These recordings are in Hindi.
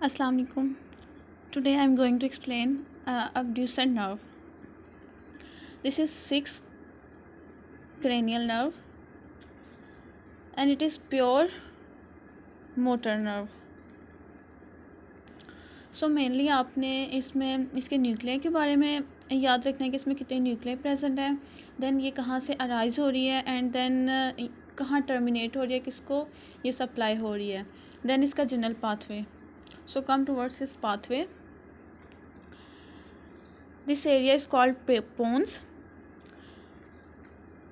Assalamu alaikum. Today I am going to explain abducent nerve. This is sixth cranial nerve and it is pure motor nerve. So mainly आपने इसमें इसके न्यूक्लियर के बारे में याद रखना है कि इसमें कितने न्यूक्लियर प्रेजेंट है, देन ये कहाँ से अराइज हो रही है एंड देन कहाँ टर्मिनेट हो रही है, किसको ये सप्लाई हो रही है, देन इसका general pathway. So come towards this pathway. This area is called pons.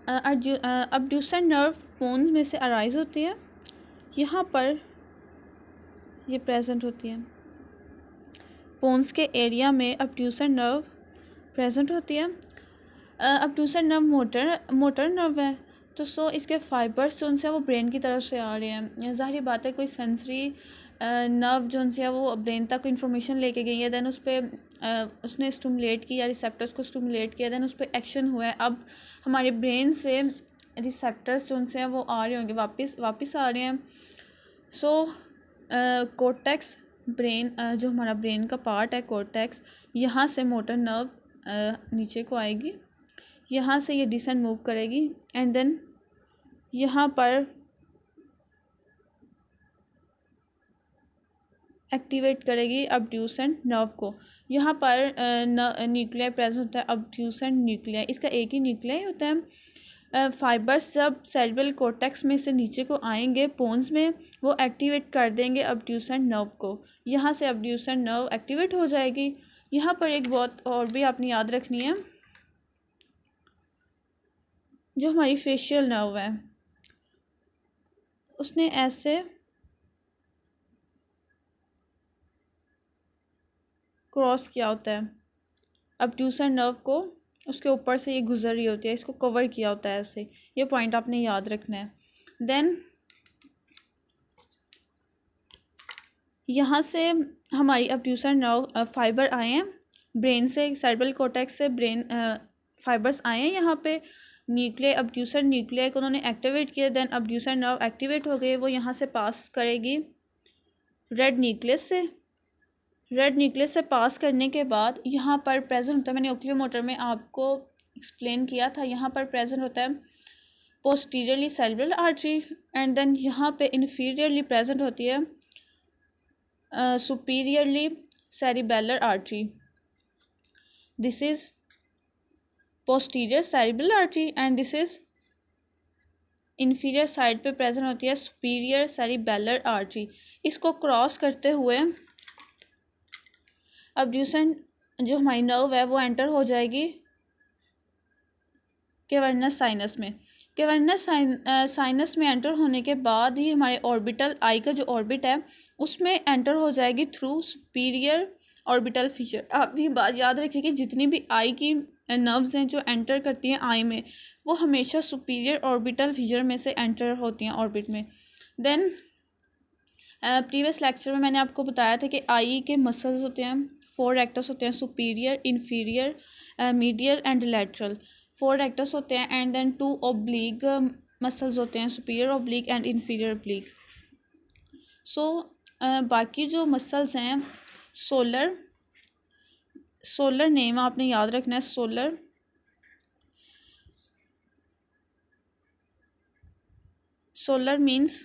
abducent nerve pons में से अराइज होती है, यहाँ पर ये प्रेजेंट होती है. पोन्स के एरिया में abducent नर्व प्रेजेंट होती है. abducent नर्व मोटर नर्व है, तो सो इसके फाइबर्स जो उनसे वो ब्रेन की तरफ से आ रहे हैं. ज़ाहिर बात है कोई सेंसरी नर्व जो उनसे वो ब्रेन तक इंफॉर्मेशन लेके गई है, देन उस पर उसने स्टिमुलेट किया, रिसेप्टर्स को स्टिमुलेट किया, देन उस पर एक्शन हुआ है. अब हमारे ब्रेन से रिसेप्टर्स जो उनसे वो आ रहे होंगे, वापस आ रहे हैं. सो कोर्टेक्स ब्रेन जो हमारा ब्रेन का पार्ट है कोर्टेक्स, यहाँ से मोटर नर्व नीचे को आएगी, यहाँ से ये डिसेंड मूव करेगी एंड देन यहाँ पर एक्टिवेट करेगी abducent नर्व को. यहाँ पर न्यूक्लियर प्रेजेंट होता है, abducent न्यूक्लियर. इसका एक ही न्यूक्लियर होता है. फाइबर्स जब सेरेब्रल कॉर्टेक्स में से नीचे को आएंगे पोन्स में, वो एक्टिवेट कर देंगे abducent नर्व को. यहाँ से abducent नर्व एक्टिवेट हो जाएगी. यहाँ पर एक बात और भी आपने याद रखनी है, जो हमारी फेशियल नर्व है उसने ऐसे क्रॉस किया होता है abducent नर्व को, उसके ऊपर से ये गुजर रही होती है, इसको कवर किया होता है ऐसे. ये पॉइंट आपने याद रखना है. देन यहाँ से हमारी abducent नर्व फाइबर आए हैं ब्रेन से, सेरेब्रल कॉर्टेक्स से ब्रेन फाइबर्स आए हैं. यहाँ पे न्यूक्लियर abducent न्यूक्लियर को उन्होंने एक्टिवेट किया, देन abducent नर्व एक्टिवेट हो गए. वो यहाँ से पास करेगी रेड न्यूक्लियस से. रेड न्यूक्लियस से पास करने के बाद यहाँ पर प्रेजेंट होता है, मैंने ओक्यूलोमोटर में आपको एक्सप्लेन किया था, यहाँ पर प्रेजेंट होता है posteriorly cerebral artery and then यहाँ पे इन्फीरियरली प्रेजेंट होती है superiorly cerebellar artery. This is posterior cerebral artery and this is inferior side पे प्रेजेंट होती है सुपीरियर सेरिबेलर आर्टरी. इसको क्रॉस करते हुए abducent जो हमारी नर्व है वो एंटर हो जाएगी कैवर्नस साइनस में. कैवर्नस साइनस में एंटर होने के बाद ही हमारे ऑर्बिटल आई का जो ऑर्बिट है उसमें एंटर हो जाएगी थ्रू सुपीरियर ऑर्बिटल फिशर. आप ये बात याद रखिए कि जितनी भी आई की नर्व्स हैं जो एंटर करती हैं आई में, वो हमेशा सुपीरियर ऑर्बिटल फिशर में से एंटर होती हैं ऑर्बिट में. देन प्रीवियस लेक्चर में मैंने आपको बताया था कि आई के मसल्स होते हैं, 4 रेक्टस होते हैं, superior, inferior, medial and lateral. 4 rectus होते हैं एंड देन 2 ओब्लिक मसल्स होते हैं, superior oblique and inferior oblique. So बाकी जो मसल्स हैं सोलर नेम आपने याद रखना है. Solar means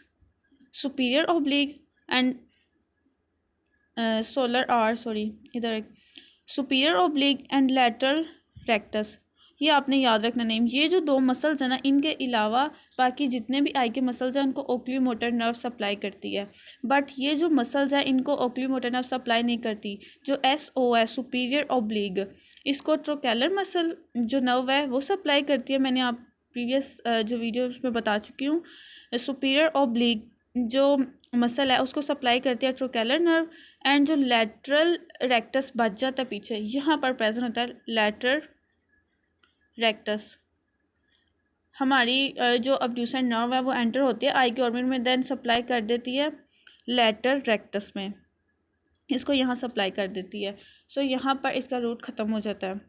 superior oblique and superior oblique and lateral rectus. ये आपने याद रखना नेम. ये जो 2 मसल्स हैं ना, इनके अलावा बाकी जितने भी आई के मसल्स हैं उनको ओक्यूलोमोटर नर्व सप्लाई करती है, बट ये जो मसल्स हैं इनको ओक्यूलोमोटर नर्व सप्लाई नहीं करती. जो SO है सुपीरियर ओब्लिक, इसको ट्रोकेलर मसल जो नर्व है वो सप्लाई करती है. मैंने आप प्रीवियस जो वीडियो उसमें बता चुकी हूँ. सुपीरियर ओब्लिक जो मसल है उसको सप्लाई करती है ट्रोकेलर नर्व एंड जो लैटरल रेक्टस बच जाता है पीछे, यहाँ पर प्रेजेंट होता है लैटरल रेक्टस. हमारी जो abducent नर्व है वो एंटर होती है आई के ऑर्बिट में, देन सप्लाई कर देती है लैटरल रेक्टस में, इसको यहाँ सप्लाई कर देती है. सो यहाँ पर इसका रूट ख़त्म हो जाता है.